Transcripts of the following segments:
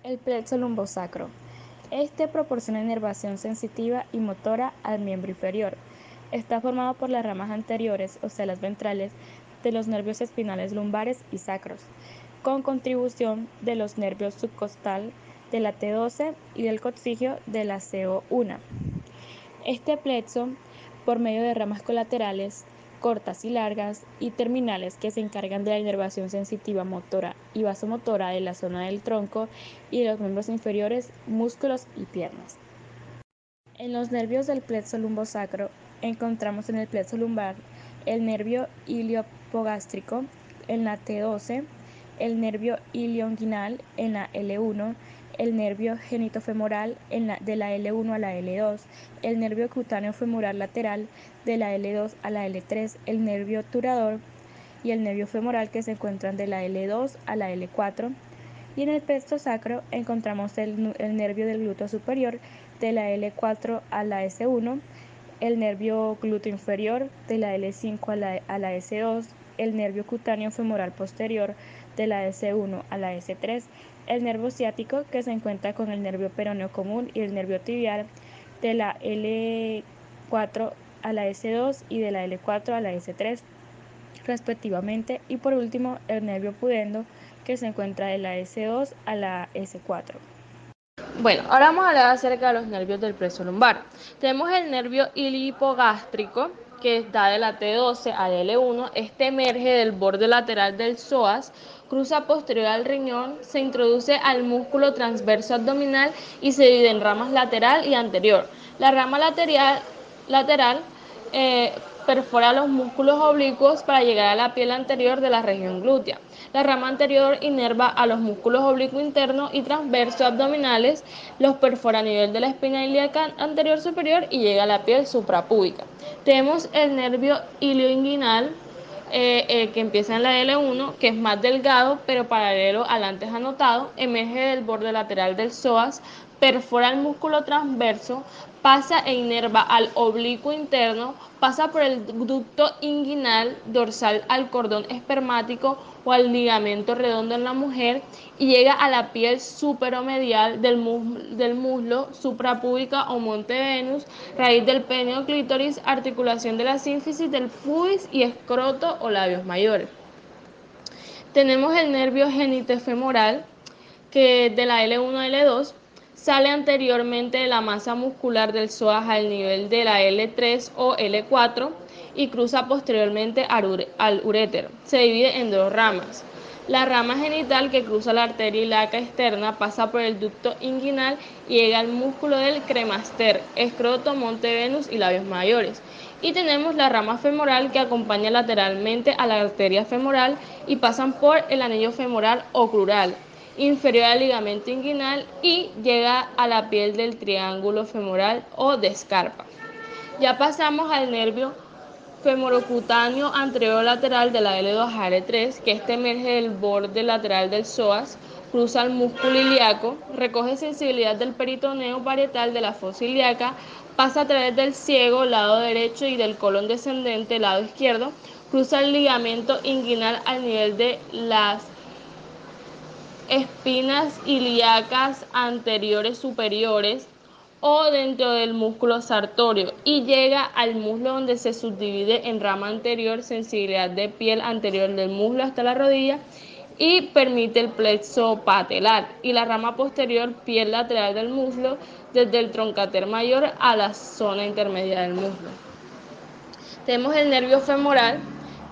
El plexo lumbosacro. Este proporciona inervación sensitiva y motora al miembro inferior. Está formado por las ramas anteriores, o sea, las ventrales, de los nervios espinales lumbares y sacros, con contribución de los nervios subcostal de la T12 y del coccigio de la CO1. Este plexo, por medio de ramas colaterales, cortas y largas, y terminales que se encargan de la inervación sensitiva motora y vasomotora de la zona del tronco y de los miembros inferiores, músculos y piernas. En los nervios del plexo lumbosacro encontramos en el plexo lumbar el nervio iliohipogástrico en la T12, el nervio ilioinguinal en la L1, el nervio genitofemoral de la L1 a la L2, el nervio cutáneo femoral lateral de la L2 a la L3, el nervio obturador y el nervio femoral que se encuentran de la L2 a la L4. Y en el plexo sacro encontramos el nervio del glúteo superior de la L4 a la S1, el nervio glúteo inferior de la L5 a la S2, el nervio cutáneo femoral posterior de la S1 a la S3, el nervio ciático que se encuentra con el nervio peroneo común y el nervio tibial de la L4 a la S2 y de la L4 a la S3 respectivamente, y por último el nervio pudendo que se encuentra de la S2 a la S4. Bueno, ahora vamos a hablar acerca de los nervios del plexo lumbar. Tenemos el nervio ilihipogástrico, que da de la T12 a la L1. Este emerge del borde lateral del psoas, cruza posterior al riñón, se introduce al músculo transverso abdominal y se divide en ramas lateral y anterior. La rama lateral perfora los músculos oblicuos para llegar a la piel anterior de la región glútea. La rama anterior inerva a los músculos oblicuo interno y transverso abdominales, los perfora a nivel de la espina ilíaca anterior superior y llega a la piel suprapúbica. Tenemos el nervio ilioinguinal, que empieza en la L1, que es más delgado pero paralelo al antes anotado, emerge del borde lateral del psoas, perfora el músculo transverso, pasa e inerva al oblicuo interno, pasa por el ducto inguinal dorsal al cordón espermático o al ligamento redondo en la mujer y llega a la piel superomedial del muslo, suprapúbica o monte Venus, raíz del pene o clítoris, articulación de la sínfisis del pubis y escroto o labios mayores. Tenemos el nervio genitofemoral, que de la L1 a L2 sale anteriormente de la masa muscular del psoas al nivel de la L3 o L4 y cruza posteriormente al urétero. Se divide en dos ramas. La rama genital, que cruza la arteria ilíaca externa, pasa por el ducto inguinal y llega al músculo del cremaster, escroto, monte Venus y labios mayores. Y tenemos la rama femoral, que acompaña lateralmente a la arteria femoral y pasan por el anillo femoral o crural, inferior al ligamento inguinal y llega a la piel del triángulo femoral o de escarpa. Ya pasamos al nervio femorocutáneo anterior lateral de la L2 a L3, que este emerge del borde lateral del psoas, cruza el músculo ilíaco, recoge sensibilidad del peritoneo parietal de la fosa ilíaca, pasa a través del ciego, lado derecho, y del colon descendente, lado izquierdo, cruza el ligamento inguinal al nivel de las espinas ilíacas anteriores superiores o dentro del músculo sartorio y llega al muslo, donde se subdivide en rama anterior, sensibilidad de piel anterior del muslo hasta la rodilla, y permite el plexo patelar, y la rama posterior, piel lateral del muslo, desde el troncater mayor a la zona intermedia del muslo. Tenemos el nervio femoral,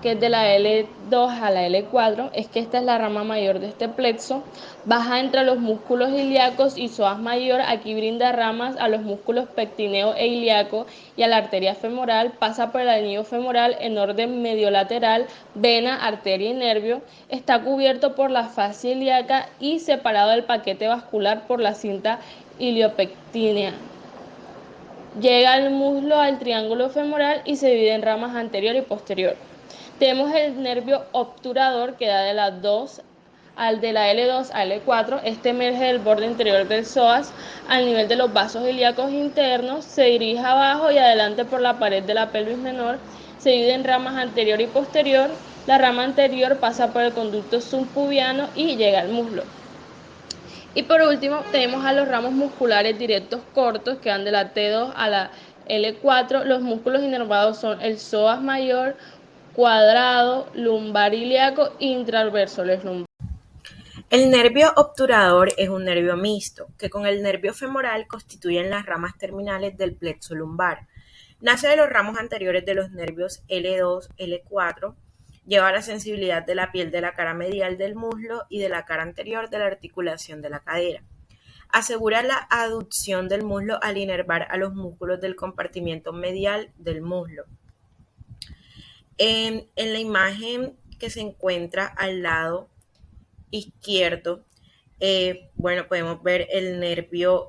que es de la L2 a la L4, es que esta es la rama mayor de este plexo, baja entre los músculos ilíacos y psoas mayor, aquí brinda ramas a los músculos pectineo e ilíaco y a la arteria femoral, pasa por el anillo femoral en orden mediolateral, vena, arteria y nervio, está cubierto por la fascia ilíaca y separado del paquete vascular por la cinta iliopectínea. Llega al muslo, al triángulo femoral y se divide en ramas anterior y posterior. Tenemos el nervio obturador, que da de la L2 a L4. Este emerge del borde interior del psoas al nivel de los vasos ilíacos internos, se dirige abajo y adelante por la pared de la pelvis menor, se divide en ramas anterior y posterior. La rama anterior pasa por el conducto subpubiano y llega al muslo. Y por último tenemos a los ramos musculares directos cortos que van de la T2 a la L4. Los músculos inervados son el psoas mayor, cuadrado, lumbar ilíaco, intraversores lumbar. El nervio obturador es un nervio mixto, que con el nervio femoral constituyen las ramas terminales del plexo lumbar. Nace de los ramos anteriores de los nervios L2, L4, lleva la sensibilidad de la piel de la cara medial del muslo y de la cara anterior de la articulación de la cadera. Asegura la aducción del muslo al inervar a los músculos del compartimiento medial del muslo. En la imagen que se encuentra al lado izquierdo, podemos ver el nervio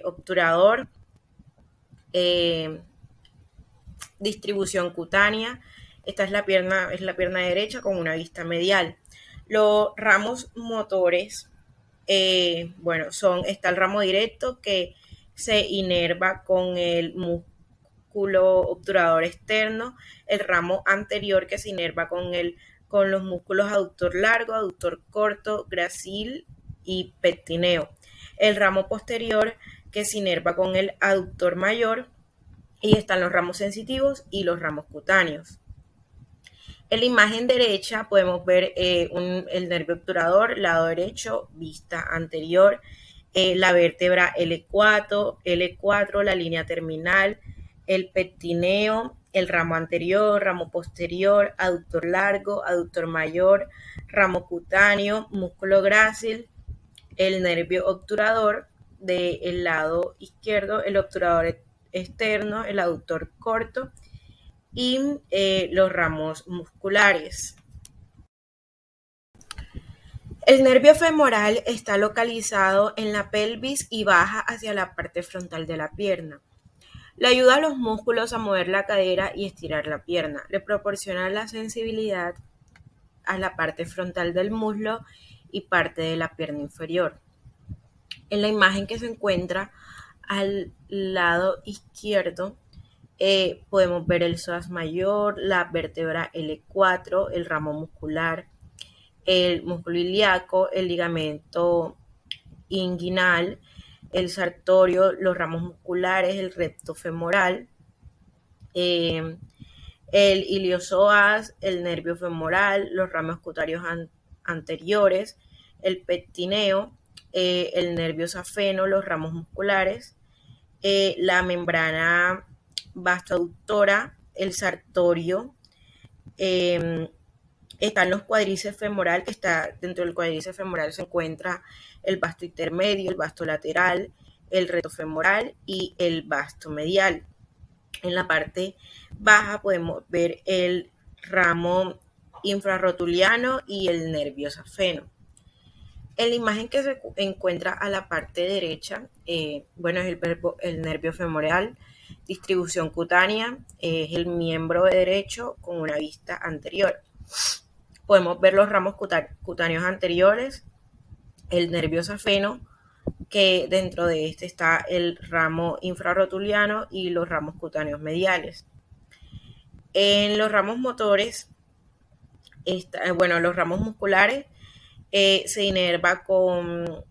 obturador, distribución cutánea. Esta es la pierna derecha con una vista medial. Los ramos motores, está el ramo directo que se inerva con el músculo obturador externo, el ramo anterior que se inerva con los músculos aductor largo, aductor corto, gracil y pectineo. El ramo posterior que se inerva con el aductor mayor, y están los ramos sensitivos y los ramos cutáneos. En la imagen derecha podemos ver el nervio obturador, lado derecho, vista anterior, la vértebra L4, la línea terminal, el pectineo, el ramo anterior, ramo posterior, aductor largo, aductor mayor, ramo cutáneo, músculo grácil, el nervio obturador del lado izquierdo, el obturador externo, el aductor corto y los ramos musculares. El nervio femoral está localizado en la pelvis y baja hacia la parte frontal de la pierna. Le ayuda a los músculos a mover la cadera y estirar la pierna. Le proporciona la sensibilidad a la parte frontal del muslo y parte de la pierna inferior. En la imagen que se encuentra al lado izquierdo, podemos ver el psoas mayor, la vértebra L4, el ramo muscular, el músculo ilíaco, el ligamento inguinal, el sartorio, los ramos musculares, el recto femoral, el iliosoas, el nervio femoral, los ramos cutáneos anteriores, el pectineo, el nervio safeno, los ramos musculares, la membrana vastoaductora, el sartorio, están los cuádriceps femoral, que está dentro del cuádriceps femoral se encuentra el vasto intermedio, el vasto lateral, el recto femoral y el vasto medial. En la parte baja podemos ver el ramo infrarrotuliano y el nervio safeno. En la imagen que se encuentra a la parte derecha, es el nervio femoral, distribución cutánea, es el miembro derecho con una vista anterior. Podemos ver los ramos cutáneos anteriores, el nervio safeno, que dentro de este está el ramo infrarrotuliano y los ramos cutáneos mediales. En los ramos motores, los ramos musculares se inerva con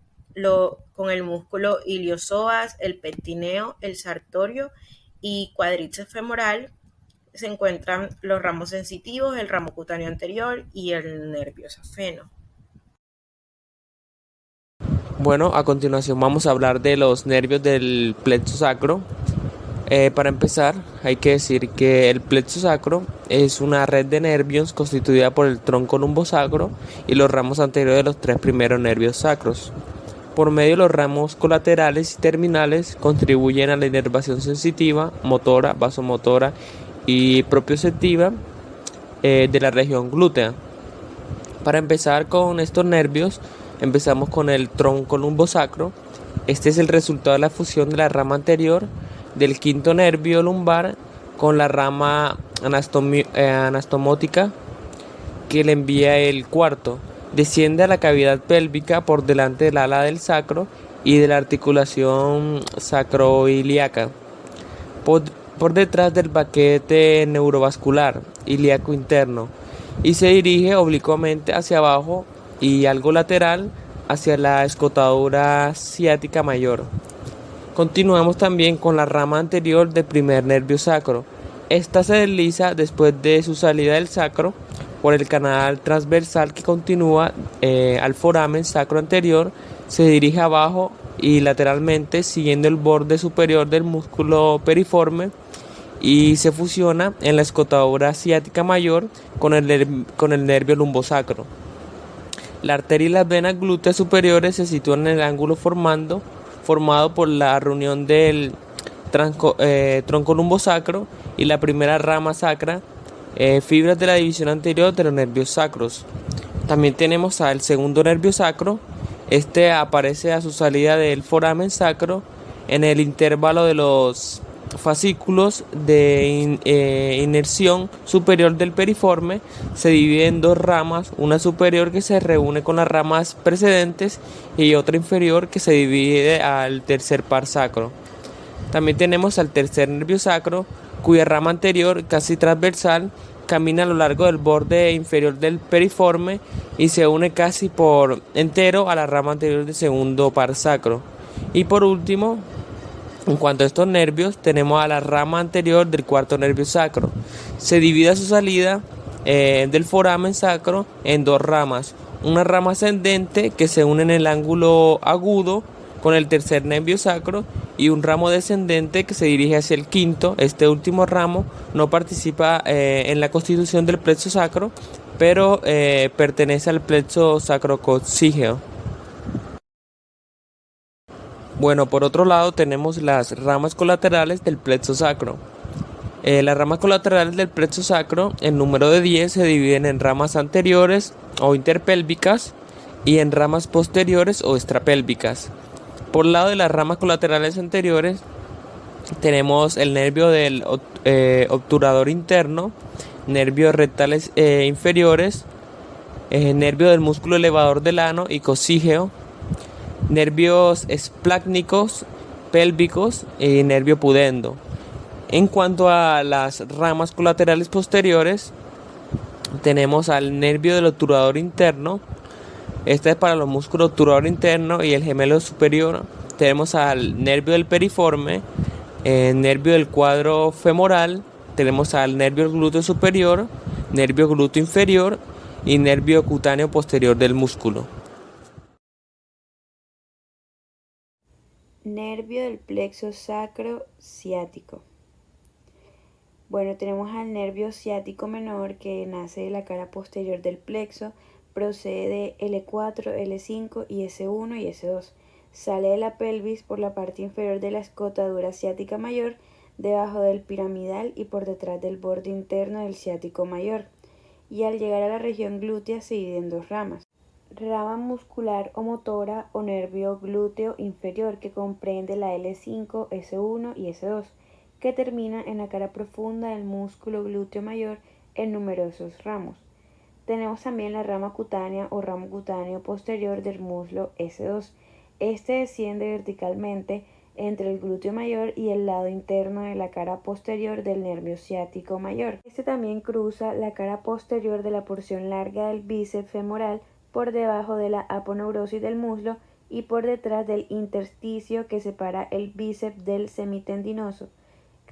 el músculo iliosoas, el pectineo, el sartorio y cuádriceps femoral. Se encuentran los ramos sensitivos, el ramo cutáneo anterior y el nervio safeno. Bueno, a continuación vamos a hablar de los nervios del plexo sacro. Para empezar, hay que decir que el plexo sacro es una red de nervios constituida por el tronco lumbosacro y los ramos anteriores de los tres primeros nervios sacros. Por medio de los ramos colaterales y terminales contribuyen a la inervación sensitiva, motora, vasomotora y propioceptiva de la región glútea. Para empezar con estos nervios, empezamos con el tronco lumbosacro. Este es el resultado de la fusión de la rama anterior del quinto nervio lumbar con la rama anastomótica que le envía el cuarto. Desciende a la cavidad pélvica por delante del ala del sacro y de la articulación sacroiliaca, por detrás del paquete neurovascular ilíaco interno, y se dirige oblicuamente hacia abajo y algo lateral hacia la escotadura ciática mayor. Continuamos también con la rama anterior del primer nervio sacro. Esta se desliza después de su salida del sacro por el canal transversal que continúa al foramen sacro anterior, se dirige abajo y lateralmente siguiendo el borde superior del músculo periforme y se fusiona en la escotadura ciática mayor con el nervio lumbosacro. La arteria y las venas glúteas superiores se sitúan en el ángulo formado por la reunión del tronco lumbosacro y la primera rama sacra, fibras de la división anterior de los nervios sacros. También tenemos al segundo nervio sacro. Este aparece a su salida del foramen sacro en el intervalo de los fascículos de inerción superior del periforme. Se divide en dos ramas, una superior que se reúne con las ramas precedentes y otra inferior que se divide al tercer par sacro. También tenemos al tercer nervio sacro, cuya rama anterior, casi transversal, camina a lo largo del borde inferior del periforme y se une casi por entero a la rama anterior del segundo par sacro. Y por último, en cuanto a estos nervios, tenemos a la rama anterior del cuarto nervio sacro. Se divide a su salida del foramen sacro en dos ramas. Una rama ascendente que se une en el ángulo agudo con el tercer nervio sacro y un ramo descendente que se dirige hacia el quinto. Este último ramo no participa en la constitución del plexo sacro, pero pertenece al plexo sacrococcígeo. Bueno, por otro lado tenemos las ramas colaterales del plexo sacro. Las ramas colaterales del plexo sacro, en número de 10, se dividen en ramas anteriores o interpélvicas y en ramas posteriores o extrapélvicas. Por el lado de las ramas colaterales anteriores tenemos el nervio del obturador interno, nervios rectales inferiores, nervio del músculo elevador del ano y coccígeo, nervios esplácnicos, pélvicos y nervio pudendo. En cuanto a las ramas colaterales posteriores, tenemos al nervio del obturador interno. Este es para los músculos obturador interno y el gemelo superior. Tenemos al nervio del periforme, nervio del cuadro femoral, tenemos al nervio glúteo superior, nervio glúteo inferior y nervio cutáneo posterior del músculo. Nervio del plexo sacro ciático. Bueno, tenemos al nervio ciático menor que nace de la cara posterior del plexo, procede de L4, L5 y S1 y S2. Sale de la pelvis por la parte inferior de la escotadura ciática mayor, debajo del piramidal y por detrás del borde interno del ciático mayor. Y al llegar a la región glútea se divide en dos ramas. Rama muscular o motora o nervio glúteo inferior que comprende la L5, S1 y S2, que termina en la cara profunda del músculo glúteo mayor en numerosos ramos. Tenemos también la rama cutánea o ramo cutáneo posterior del muslo S2. Este desciende verticalmente entre el glúteo mayor y el lado interno de la cara posterior del nervio ciático mayor. Este también cruza la cara posterior de la porción larga del bíceps femoral por debajo de la aponeurosis del muslo y por detrás del intersticio que separa el bíceps del semitendinoso.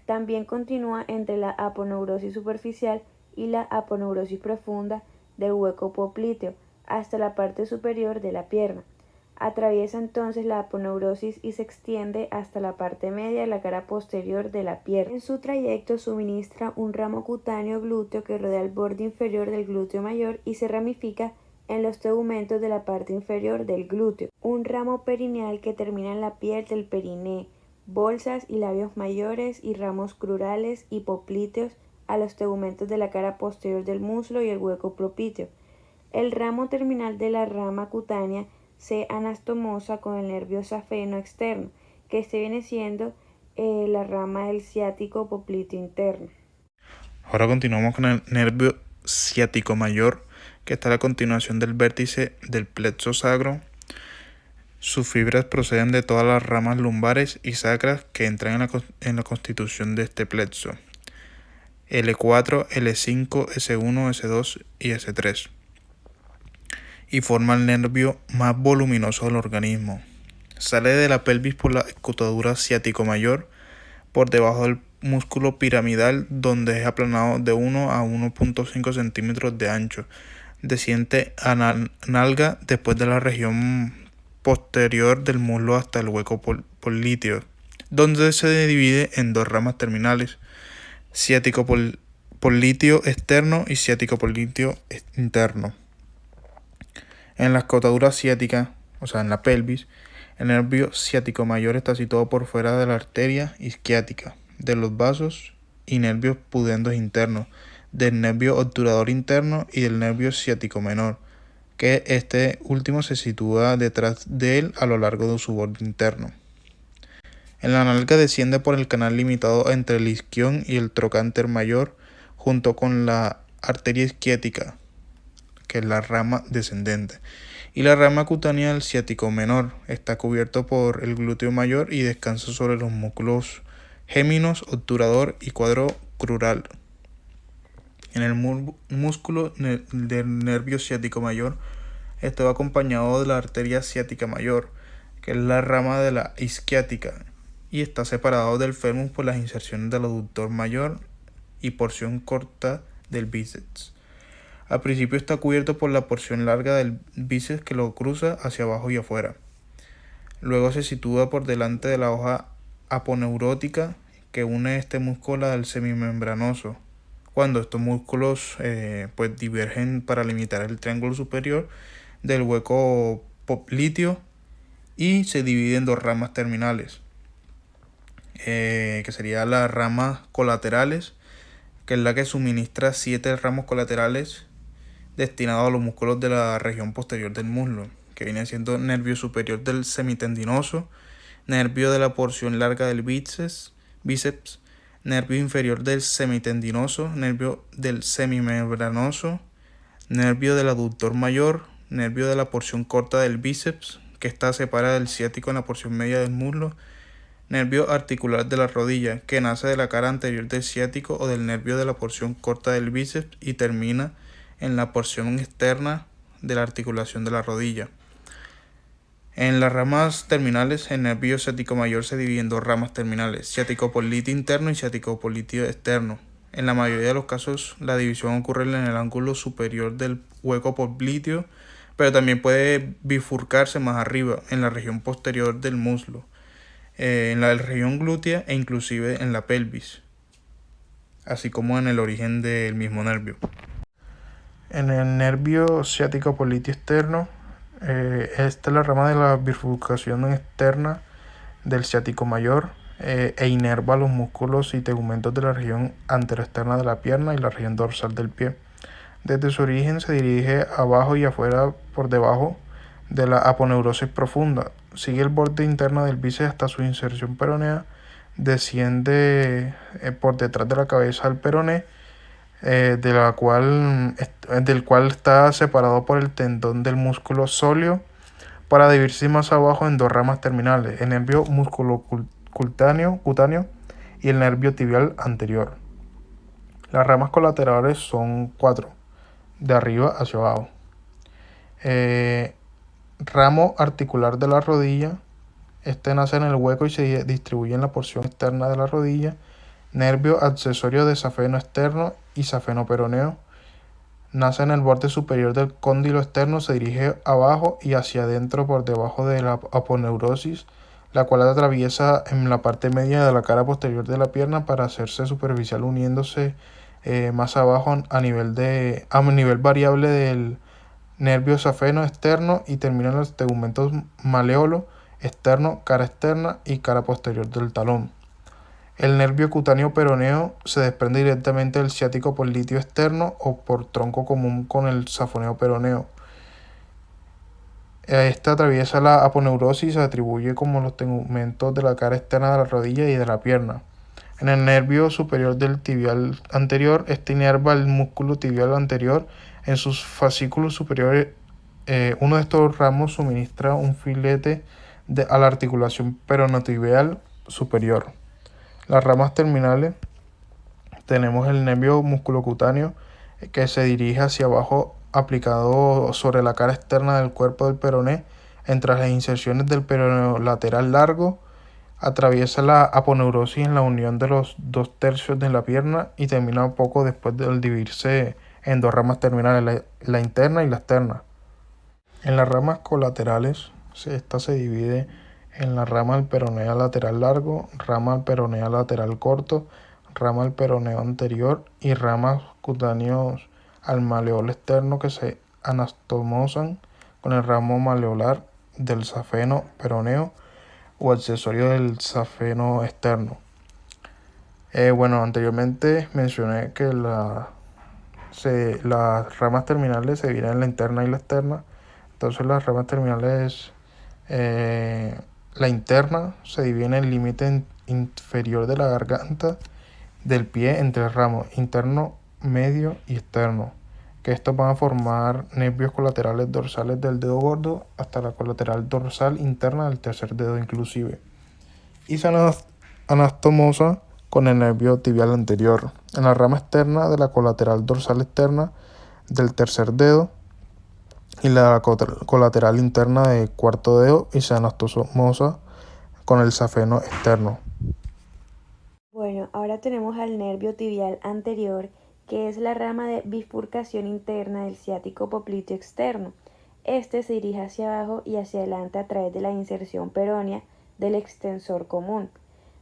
También continúa entre la aponeurosis superficial y la aponeurosis profunda del hueco popliteo hasta la parte superior de la pierna. Atraviesa entonces la aponeurosis y se extiende hasta la parte media de la cara posterior de la pierna. En su trayecto suministra un ramo cutáneo glúteo que rodea el borde inferior del glúteo mayor y se ramifica en los tegumentos de la parte inferior del glúteo. Un ramo perineal que termina en la piel del periné, bolsas y labios mayores y ramos crurales y poplíteos a los tegumentos de la cara posterior del muslo y el hueco propíteo. El ramo terminal de la rama cutánea se anastomosa con el nervio safeno externo, que este viene siendo la rama del ciático popliteo interno. Ahora continuamos con el nervio ciático mayor, que está a la continuación del vértice del plexo sacro. Sus fibras proceden de todas las ramas lumbares y sacras que entran en la constitución de este plexo. L4, L5, S1, S2 y S3. y forma el nervio más voluminoso del organismo. Sale de la pelvis por la escotadura ciático mayor, por debajo del músculo piramidal, donde es aplanado de 1 a 1.5 centímetros de ancho. Desciende a nalga después de la región posterior del muslo hasta el hueco popliteo, donde se divide en dos ramas terminales: ciático popliteo externo y ciático popliteo interno. En la escotadura ciática, o sea, en la pelvis, el nervio ciático mayor está situado por fuera de la arteria isquiática, de los vasos y nervios pudendos internos, del nervio obturador interno y del nervio ciático menor, que este último se sitúa detrás de él a lo largo de su borde interno. En la nalga desciende por el canal limitado entre el isquion y el trocánter mayor, junto con la arteria isquiática, que es la rama descendente, y la rama cutánea del ciático menor. Está cubierto por el glúteo mayor y descansa sobre los músculos géminos, obturador y cuadro crural. En el músculo del nervio ciático mayor, este va acompañado de la arteria ciática mayor, que es la rama de la isquiática, y está separado del fémur por las inserciones del aductor mayor y porción corta del bíceps. Al principio está cubierto por la porción larga del bíceps que lo cruza hacia abajo y afuera. Luego se sitúa por delante de la hoja aponeurótica que une este músculo al semimembranoso, cuando estos músculos pues divergen para limitar el triángulo superior del hueco popliteo y se divide en dos ramas terminales, que serían las ramas colaterales, que es la que suministra 7 ramos colaterales destinados a los músculos de la región posterior del muslo, que viene siendo nervio superior del semitendinoso, nervio de la porción larga del bíceps, nervio inferior del semitendinoso, nervio del semimembranoso, nervio del aductor mayor, nervio de la porción corta del bíceps, que está separada del ciático en la porción media del muslo, nervio articular de la rodilla, que nace de la cara anterior del ciático o del nervio de la porción corta del bíceps y termina en la porción externa de la articulación de la rodilla. En las ramas terminales, el nervio ciático mayor se divide en dos ramas terminales: ciático popliteo interno y ciático popliteo externo. En la mayoría de los casos, la división ocurre en el ángulo superior del hueco popliteo, pero también puede bifurcarse más arriba, en la región posterior del muslo, en la región glútea e inclusive en la pelvis, así como en el origen del mismo nervio. En el nervio ciático popliteo externo, esta es la rama de la bifurcación externa del ciático mayor e inerva los músculos y tegumentos de la región anteroexterna de la pierna y la región dorsal del pie. Desde su origen se dirige abajo y afuera por debajo de la aponeurosis profunda. Sigue el borde interno del bíceps hasta su inserción peronea, desciende por detrás de la cabeza al peroné, del cual está separado por el tendón del músculo sóleo, para dividirse más abajo en dos ramas terminales: el nervio musculocutáneo y el nervio tibial anterior. Las ramas colaterales son 4, de arriba hacia abajo. Ramo articular de la rodilla, este nace en el hueco y se distribuye en la porción externa de la rodilla. Nervio accesorio de safeno externo y safeno peroneo, nace en el borde superior del cóndilo externo, se dirige abajo y hacia adentro por debajo de la aponeurosis, la cual atraviesa en la parte media de la cara posterior de la pierna para hacerse superficial, uniéndose más abajo a nivel variable del nervio safeno externo, y termina en los tegumentos maleolo externo, cara externa y cara posterior del talón. El nervio cutáneo peroneo se desprende directamente del ciático popliteo externo o por tronco común con el safoneo peroneo. Esta atraviesa la aponeurosis y se atribuye como los tegumentos de la cara externa de la rodilla y de la pierna. En el nervio superior del tibial anterior, este inerva el músculo tibial anterior en sus fascículos superiores. Uno de estos ramos suministra un filete a la articulación peronotibial superior. Las ramas terminales, tenemos el nervio musculocutáneo, que se dirige hacia abajo aplicado sobre la cara externa del cuerpo del peroné, entre las inserciones del peroneo lateral largo. Atraviesa la aponeurosis en la unión de los 2/3 de la pierna y termina poco después de dividirse en dos ramas terminales, la interna y la externa. En las ramas colaterales, esta se divide en la rama del peroneo lateral largo, rama del peroneo lateral corto, rama del peroneo anterior y ramas cutáneos al maleolo externo que se anastomosan con el ramo maleolar del safeno peroneo o accesorio del safeno externo. Anteriormente mencioné que las ramas terminales se dividen en la interna y la externa. Entonces las ramas terminales, la interna se divide en el límite inferior de la garganta del pie entre ramos interno, medio y externo, que estos van a formar nervios colaterales dorsales del dedo gordo hasta la colateral dorsal interna del tercer dedo inclusive, y se anastomosa con el nervio tibial anterior en la rama externa de la colateral dorsal externa del tercer dedo y la colateral interna del cuarto dedo, y se anastomosa con el safeno externo. Bueno, ahora tenemos al nervio tibial anterior, que es la rama de bifurcación interna del ciático popliteo externo. Este se dirige hacia abajo y hacia adelante a través de la inserción peronea del extensor común.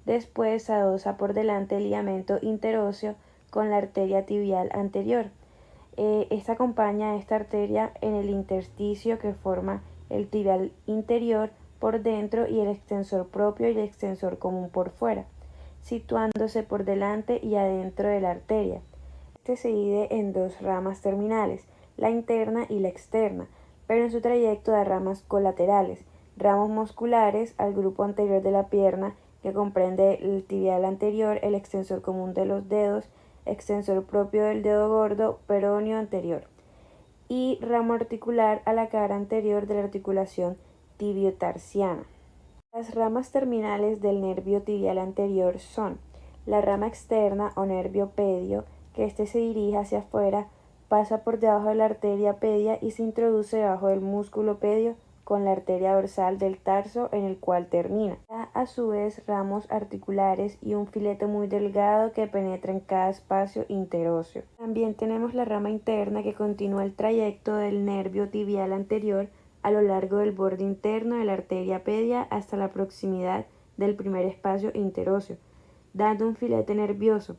Después se adosa por delante el ligamento interóseo con la arteria tibial anterior. Esta acompaña a esta arteria en el intersticio que forma el tibial interior por dentro y el extensor propio y el extensor común por fuera, situándose por delante y adentro de la arteria. Este se divide en dos ramas terminales, la interna y la externa, pero en su trayecto da ramas colaterales, ramos musculares al grupo anterior de la pierna, que comprende el tibial anterior, el extensor común de los dedos, extensor propio del dedo gordo, peroneo anterior, y ramo articular a la cara anterior de la articulación tibiotarsiana. Las ramas terminales del nervio tibial anterior son la rama externa o nervio pedio, que se dirige hacia afuera, pasa por debajo de la arteria pedia y se introduce debajo del músculo pedio con la arteria dorsal del tarso en el cual termina. Da a su vez ramos articulares y un filete muy delgado que penetra en cada espacio interóseo. También tenemos la rama interna, que continúa el trayecto del nervio tibial anterior a lo largo del borde interno de la arteria pedia hasta la proximidad del primer espacio interóseo, dando un filete nervioso.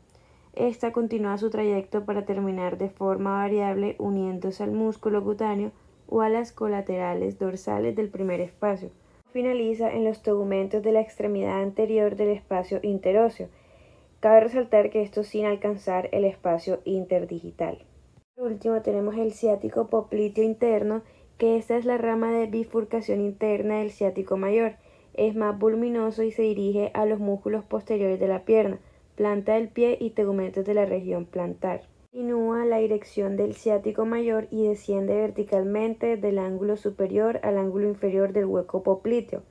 Esta continúa su trayecto para terminar de forma variable uniéndose al músculo cutáneo o a las colaterales dorsales del primer espacio. Finaliza en los tegumentos de la extremidad anterior del espacio interóseo. Cabe resaltar que esto sin alcanzar el espacio interdigital. Por último tenemos el ciático popliteo interno, que esta es la rama de bifurcación interna del ciático mayor. Es más voluminoso y se dirige a los músculos posteriores de la pierna, planta del pie y tegumentos de la región plantar. Continúa la dirección del ciático mayor y desciende verticalmente del ángulo superior al ángulo inferior del hueco popliteo.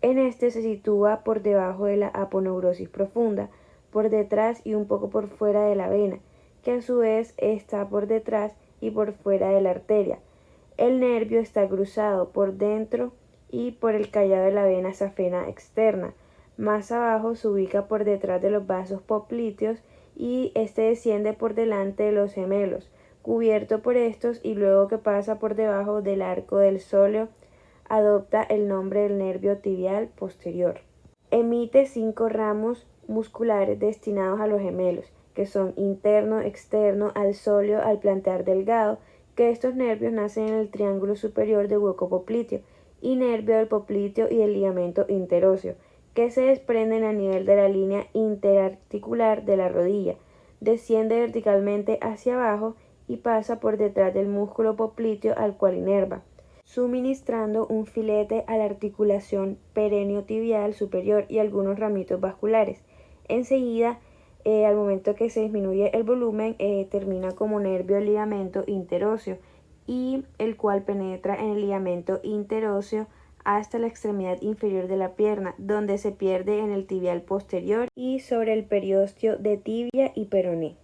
En este se sitúa por debajo de la aponeurosis profunda, por detrás y un poco por fuera de la vena, que a su vez está por detrás y por fuera de la arteria. El nervio está cruzado por dentro y por el callado de la vena safena externa. Más abajo se ubica por detrás de los vasos popliteos y este desciende por delante de los gemelos, cubierto por estos, y luego que pasa por debajo del arco del sóleo, adopta el nombre del nervio tibial posterior. Emite 5 ramos musculares destinados a los gemelos, que son interno, externo, al sóleo, al plantar delgado, que estos nervios nacen en el triángulo superior del hueco popliteo, y nervio del popliteo y del ligamento interóseo, que se desprenden a nivel de la línea interarticular de la rodilla, desciende verticalmente hacia abajo y pasa por detrás del músculo popliteo al cual inerva, suministrando un filete a la articulación pereneo-tibial superior y algunos ramitos vasculares. Enseguida, al momento que se disminuye el volumen, termina como nervio del ligamento interóseo, y el cual penetra en el ligamento interóseo hasta la extremidad inferior de la pierna, donde se pierde en el tibial posterior y sobre el periósteo de tibia y peroné.